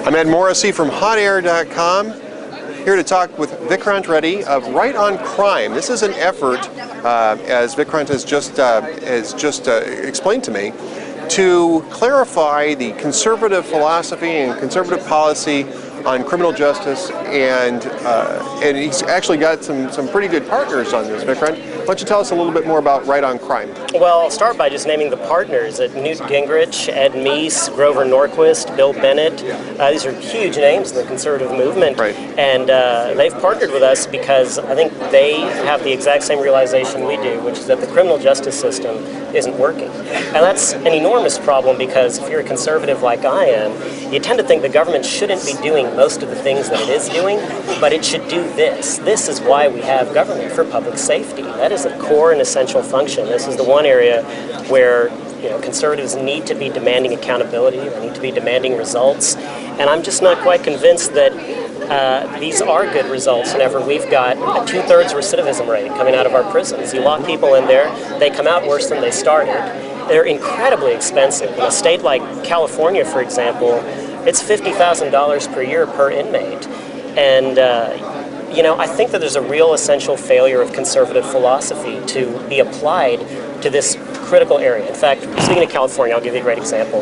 I'm Ed Morrissey from HotAir.com, here to talk with Vikrant Reddy of Right on Crime. This is an effort, as Vikrant has just explained to me, to clarify the conservative philosophy and conservative policy on criminal justice, and he's actually got some pretty good partners on this. Vikrant, why don't you tell us a little bit more about Right on Crime? Well, I'll start by just naming the partners. Newt Gingrich, Ed Morrissey, Grover Norquist, Bill Bennett. These are huge names in the conservative movement. Right. And they've partnered with us because I think they have the exact same realization we do, which is that the criminal justice system isn't working. And that's an enormous problem because if you're a conservative like I am, you tend to think the government shouldn't be doing most of the things that it is doing, but it should do this. This is why we have government, for public safety. That is a core and essential function. This is the one area where conservatives need to be demanding accountability, they need to be demanding results, and I'm just not quite convinced that these are good results whenever we've got a 2/3 recidivism rate coming out of our prisons. You lock people in there, they come out worse than they started. They're incredibly expensive. In a state like California, for example, it's $50,000 per year per inmate. And I think that there's a real essential failure of conservative philosophy to be applied to this critical area. In fact, speaking of California, I'll give you a great example.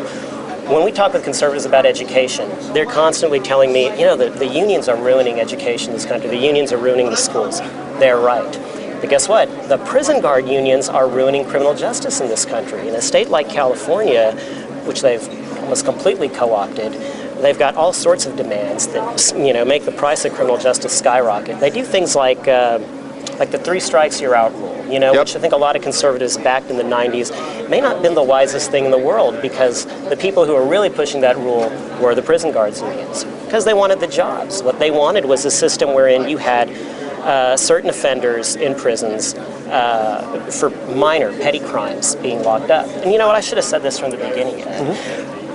When we talk with conservatives about education, they're constantly telling me, the unions are ruining education in this country. The unions are ruining the schools. They're right. But guess what? The prison guard unions are ruining criminal justice in this country. In a state like California, which they've almost completely co-opted, they've got all sorts of demands that make the price of criminal justice skyrocket. They do things like the 3 strikes you're out rule, which I think a lot of conservatives backed in the 90s. May not have been the wisest thing in the world because the people who were really pushing that rule were the prison guards unions because they wanted the jobs. What they wanted was a system wherein you had certain offenders in prisons for minor, petty crimes being locked up. And you know what? I should have said this from the beginning.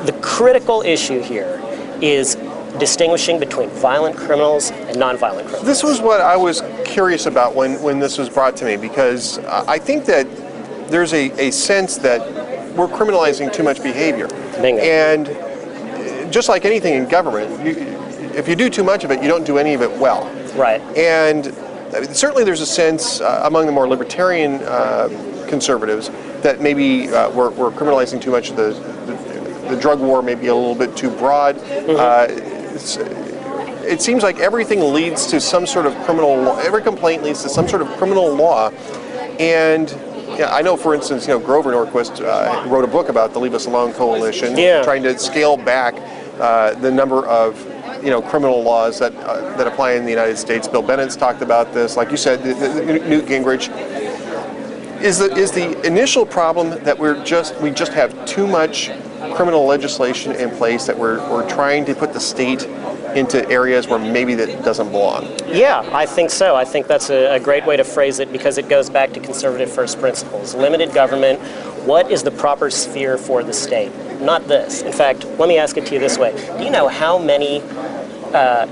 The critical issue here is distinguishing between violent criminals and nonviolent criminals. This was what I was curious about when this was brought to me, because I think that there's a sense that we're criminalizing too much behavior. Bingo. And just like anything in government, if you do too much of it, you don't do any of it well. Right. And certainly there's a sense among the more libertarian conservatives that maybe we're criminalizing too much of the drug war, maybe a little bit too broad. It seems like everything leads to some sort of criminal law. Every complaint leads to some sort of criminal law. And I know, for instance, Grover Norquist wrote a book about the Leave Us Alone Coalition, trying to scale back the number of criminal laws that apply in the United States. Bill Bennett's talked about this. Like you said, Newt Gingrich. Is the initial problem that we just have too much criminal legislation in place, that we're trying to put the state into areas where maybe that doesn't belong? Yeah, I think so. I think that's a great way to phrase it because it goes back to conservative first principles. Limited government. What is the proper sphere for the state? Not this. In fact, let me ask it to you this way. Do you know how many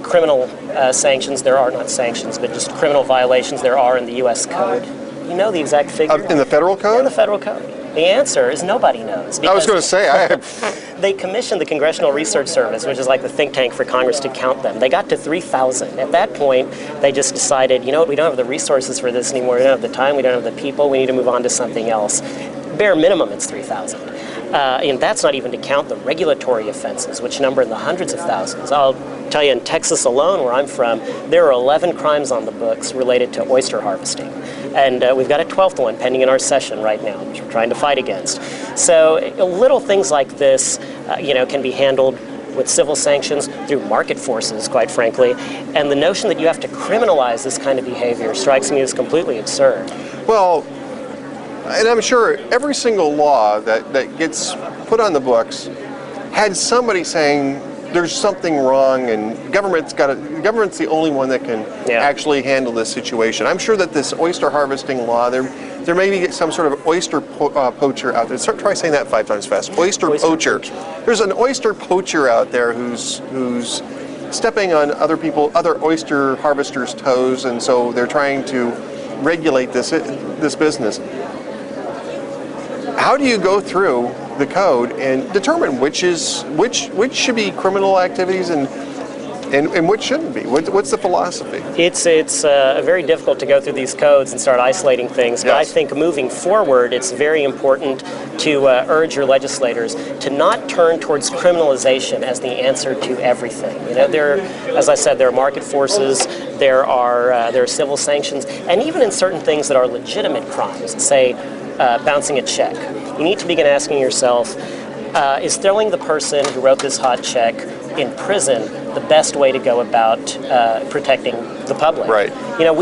criminal sanctions there are, not sanctions, but just criminal violations there are in the U.S. Code? You know the exact figure? In the federal code? In the federal code. The answer is nobody knows. I was going to say, they commissioned the Congressional Research Service, which is like the think tank for Congress, to count them. They got to 3,000. At that point, they just decided, we don't have the resources for this anymore. We don't have the time. We don't have the people. We need to move on to something else. Bare minimum, it's 3,000. And that's not even to count the regulatory offenses, which number in the hundreds of thousands. I'll tell you, in Texas alone, where I'm from, there are 11 crimes on the books related to oyster harvesting. And we've got a 12th one pending in our session right now, which we're trying to fight against. So little things like this, can be handled with civil sanctions through market forces, quite frankly. And the notion that you have to criminalize this kind of behavior strikes me as completely absurd. Well, and I'm sure every single law that gets put on the books had somebody saying there's something wrong and government's the only one that can actually handle this situation. I'm sure that this oyster harvesting law, there may be some sort of oyster poacher out there. Try saying that 5 times fast. Oyster poacher. There's an oyster poacher out there who's stepping on other oyster harvesters' toes, and so they're trying to regulate this business. How do you go through the code and determine which should be criminal activities and which shouldn't be? What's the philosophy? It's very difficult to go through these codes and start isolating things, but I think moving forward, it's very important to urge your legislators to not turn towards criminalization as the answer to everything. You know, as I said, there are market forces, there are civil sanctions, and even in certain things that are legitimate crimes, say bouncing a check, you need to begin asking yourself, is throwing the person who wrote this hot check in prison the best way to go about protecting the public? Right. You know,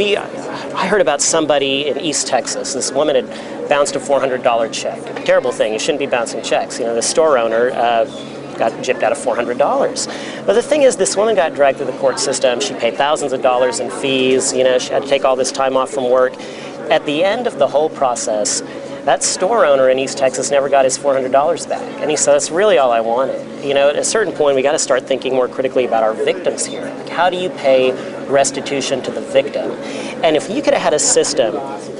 I heard about somebody in East Texas. This woman had bounced a $400 check. A terrible thing. You shouldn't be bouncing checks. You know, the store owner got gypped out of $400. But the thing is, this woman got dragged through the court system. She paid thousands of dollars in fees. You know, she had to take all this time off from work. At the end of the whole process, that store owner in East Texas never got his $400 back. And he said, that's really all I wanted. You know, at a certain point, we got to start thinking more critically about our victims here. Like, how do you pay restitution to the victim? And if you could have had a system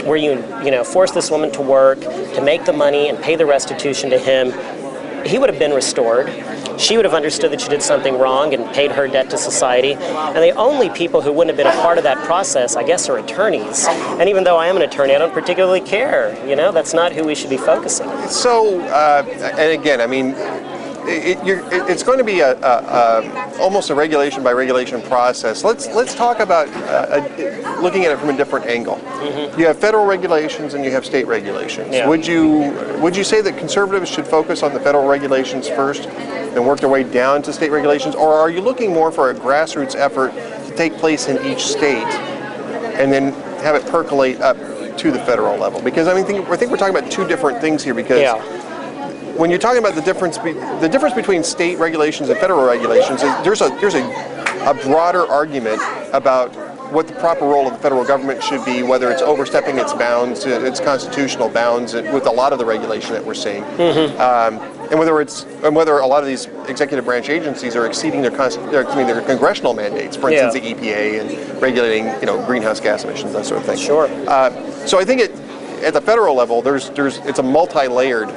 where you forced this woman to work, to make the money and pay the restitution to him, he would have been restored. She would have understood that she did something wrong and paid her debt to society. And the only people who wouldn't have been a part of that process, I guess, are attorneys. And even though I am an attorney, I don't particularly care. You know, that's not who we should be focusing on. So, and again, I mean, it's going to be almost a regulation by regulation process. Let's talk about looking at it from a different angle. Mm-hmm. You have federal regulations and you have state regulations. Yeah. Would you say that conservatives should focus on the federal regulations first and work their way down to state regulations, or are you looking more for a grassroots effort to take place in each state and then have it percolate up to the federal level? Because I think we're talking about two different things here. Because when you're talking about the difference between state regulations and federal regulations, there's a broader argument about what the proper role of the federal government should be, whether it's overstepping its bounds, its constitutional bounds, with a lot of the regulation that we're seeing, and whether a lot of these executive branch agencies are exceeding their congressional mandates. For instance, the EPA and regulating greenhouse gas emissions, that sort of thing. Sure. So I think at the federal level, it's a multi-layered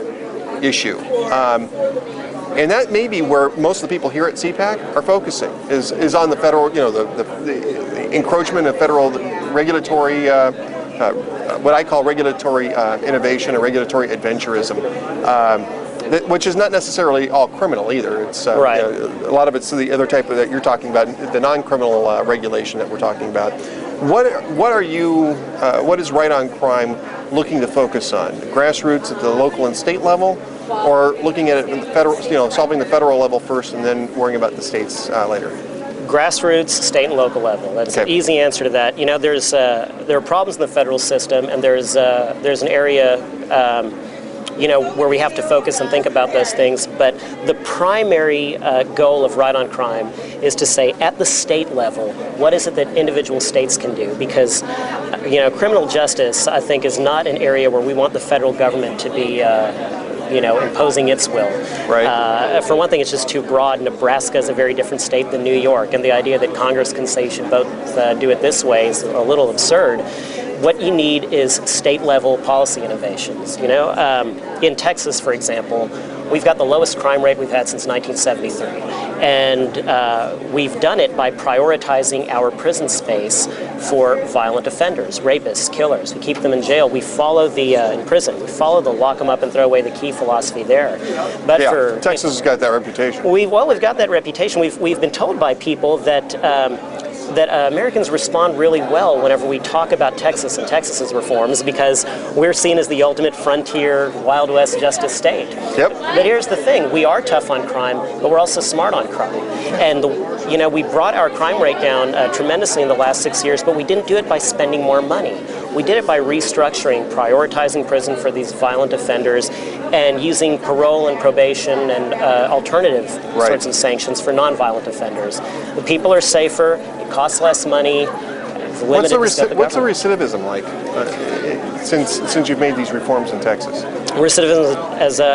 issue. And that may be where most of the people here at CPAC are focusing, is on the federal, the encroachment of federal regulatory, what I call regulatory innovation or regulatory adventurism, which is not necessarily all criminal either. It's right. A lot of it's the other type that you're talking about, the non-criminal regulation that we're talking about. What is Right on Crime looking to focus on? Grassroots at the local and state level, or looking at it at the federal, solving the federal level first and then worrying about the states later? Grassroots, state and local level. That's an easy answer to that. You know, there are problems in the federal system, and there's an area where we have to focus and think about those things. But the primary goal of Right on Crime is to say, at the state level, what is it that individual states can do? Because, criminal justice, I think, is not an area where we want the federal government to be imposing its will. Right. For one thing, it's just too broad. Nebraska is a very different state than New York, and the idea that Congress can say should both do it this way is a little absurd. What you need is state-level policy innovations. In Texas, for example, we've got the lowest crime rate we've had since 1973, and we've done it by prioritizing our prison space for violent offenders, rapists, killers. We keep them in jail. We follow in prison. We follow the lock them up and throw away the key philosophy there. But Texas has got that reputation. We've got that reputation. We've been told by people that Americans respond really well whenever we talk about Texas and Texas's reforms, because we're seen as the ultimate frontier, Wild West justice state. Yep. But here's the thing: we are tough on crime, but we're also smart on crime. And we brought our crime rate down tremendously in the last 6 years, but we didn't do it by spending more money. We did it by restructuring, prioritizing prison for these violent offenders, and using parole and probation and alternative sorts of sanctions for nonviolent offenders. The people are safer. It costs less money. What's the recidivism like since you've made these reforms in Texas? Recidivism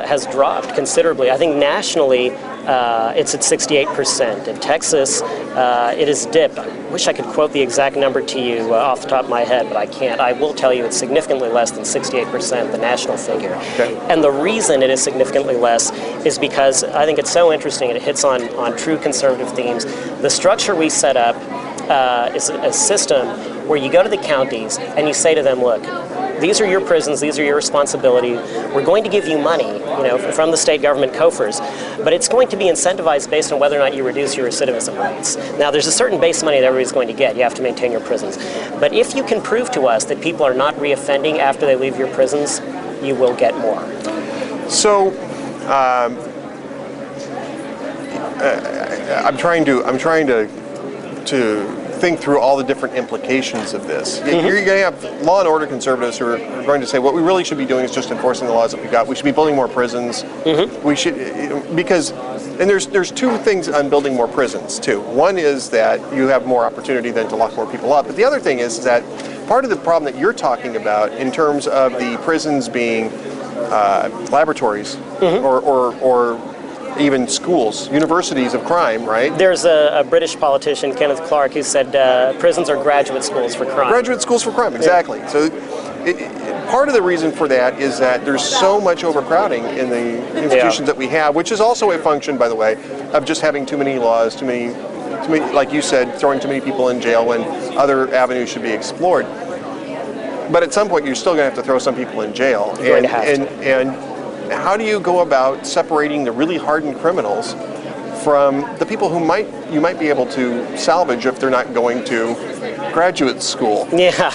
has dropped considerably. I think nationally it's at 68%. In Texas, it has dipped. I wish I could quote the exact number to you off the top of my head, but I can't. I will tell you it's significantly less than 68%, the national figure. Okay. And the reason it is significantly less is because I think it's so interesting and it hits on true conservative themes. The structure we set up is a system where you go to the counties and you say to them, look, these are your prisons, these are your responsibility. We're going to give you money, from the state government coffers, but it's going to be incentivized based on whether or not you reduce your recidivism rates. Now, there's a certain base money that everybody's going to get. You have to maintain your prisons. But if you can prove to us that people are not reoffending after they leave your prisons, you will get more. So, I'm trying to think through all the different implications of this. You're going to have law and order conservatives who are going to say what we really should be doing is just enforcing the laws that we got. We should be building more prisons. We should, because, and there's two things on building more prisons too. One is that you have more opportunity then to lock more people up. But the other thing is that part of the problem that you're talking about in terms of the prisons being laboratories or even schools, universities of crime, right? There's a British politician, Kenneth Clarke, who said prisons are graduate schools for crime. Graduate schools for crime, exactly. So part of the reason for that is that there's so much overcrowding in the institutions that we have, which is also a function, by the way, of just having too many laws, too many, like you said, throwing too many people in jail when other avenues should be explored. But at some point, you're still going to have to throw some people in jail. And how do you go about separating the really hardened criminals from the people who you might be able to salvage if they're not going to graduate school? Yeah,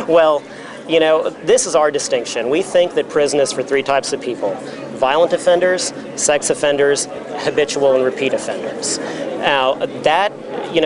well, this is our distinction. We think that prison is for three types of people: violent offenders, sex offenders, habitual and repeat offenders. Now, that,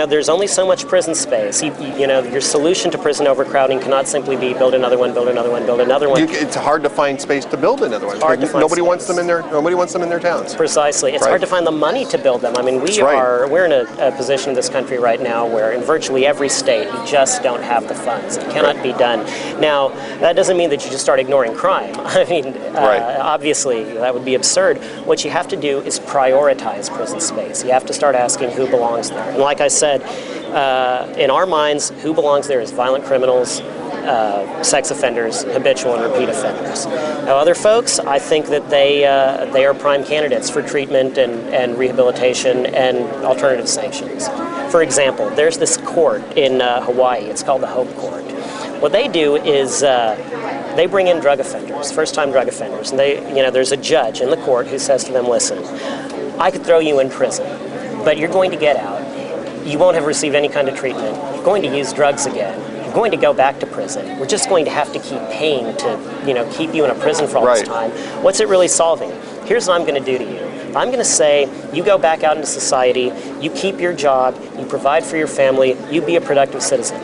there's only so much prison space. Your solution to prison overcrowding cannot simply be build another one, build another one, build another one. It's hard to find space to build another one. Nobody wants them in their towns. Precisely. It's hard to find the money to build them. I mean, we're in a position in this country right now where in virtually every state you just don't have the funds. It cannot be done. Now, that doesn't mean that you just start ignoring crime. I mean, obviously that would be absurd. What you have to do is prioritize prison space. You have to start asking who belongs there. And like I said, in our minds, who belongs there is violent criminals, sex offenders, habitual and repeat offenders. Now, other folks, I think that they are prime candidates for treatment and rehabilitation and alternative sanctions. For example, there's this court in Hawaii. It's called the Hope Court. What they do is they bring in drug offenders, first-time drug offenders, and there's a judge in the court who says to them, listen, I could throw you in prison, but you're going to get out. You won't have received any kind of treatment. You're going to use drugs again. You're going to go back to prison. We're just going to have to keep paying to, keep you in a prison for all this time. What's it really solving? Here's what I'm going to do to you. I'm going to say, you go back out into society, you keep your job, you provide for your family, you be a productive citizen.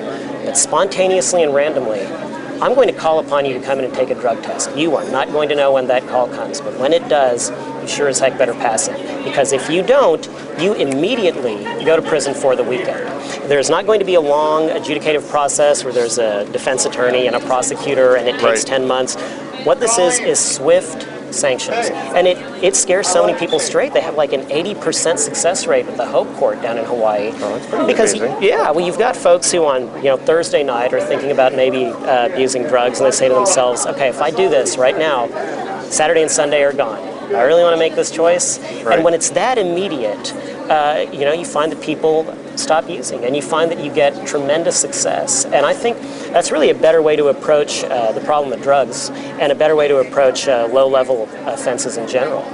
But spontaneously and randomly, I'm going to call upon you to come in and take a drug test. You are not going to know when that call comes, but when it does, you sure as heck better pass it. Because if you don't, you immediately go to prison for the weekend. There's not going to be a long adjudicative process where there's a defense attorney and a prosecutor and it takes 10 months. What this is swift sanctions. And it scares so many people straight. They have like an 80% success rate with the Hope Court down in Hawaii. Oh, that's pretty amazing. You've got folks who on Thursday night are thinking about maybe using drugs, and they say to themselves, okay, if I do this right now, Saturday and Sunday are gone. I really want to make this choice. And when it's that immediate, you find that people stop using, and you find that you get tremendous success. And I think that's really a better way to approach the problem of drugs, and a better way to approach low-level offenses in general.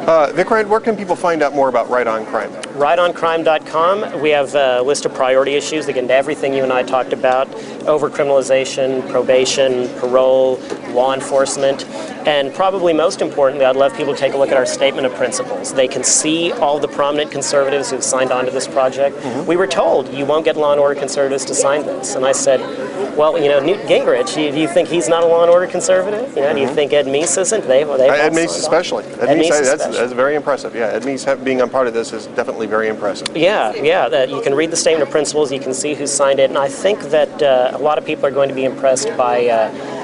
Vikrant, where can people find out more about Right on Crime? RightOnCrime.com. We have a list of priority issues that get into everything you and I talked about: overcriminalization, probation, parole, law enforcement. And probably most importantly, I'd love people to take a look at our statement of principles. They can see all the prominent conservatives who've signed on to this project. We were told you won't get law and order conservatives to sign this. And I said, well, Newt Gingrich, do you think he's not a law and order conservative? Do you think Ed Meese isn't? Ed Meese especially. Ed Meese, that's very impressive. Yeah, Ed Meese being a part of this is definitely very impressive. Yeah. You can read the statement of principles, you can see who signed it, and I think that a lot of people are going to be impressed by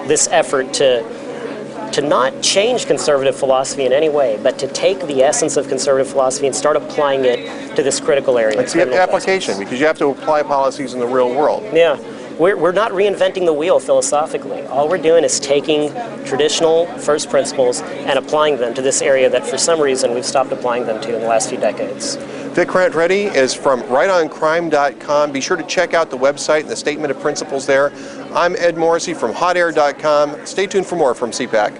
this effort to to not change conservative philosophy in any way, but to take the essence of conservative philosophy and start applying it to this critical area. It's the application, because you have to apply policies in the real world. Yeah. We're not reinventing the wheel philosophically. All we're doing is taking traditional first principles and applying them to this area that for some reason we've stopped applying them to in the last few decades. Vikrant Reddy is from rightoncrime.com. Be sure to check out the website and the statement of principles there. I'm Ed Morrissey from hotair.com. Stay tuned for more from CPAC.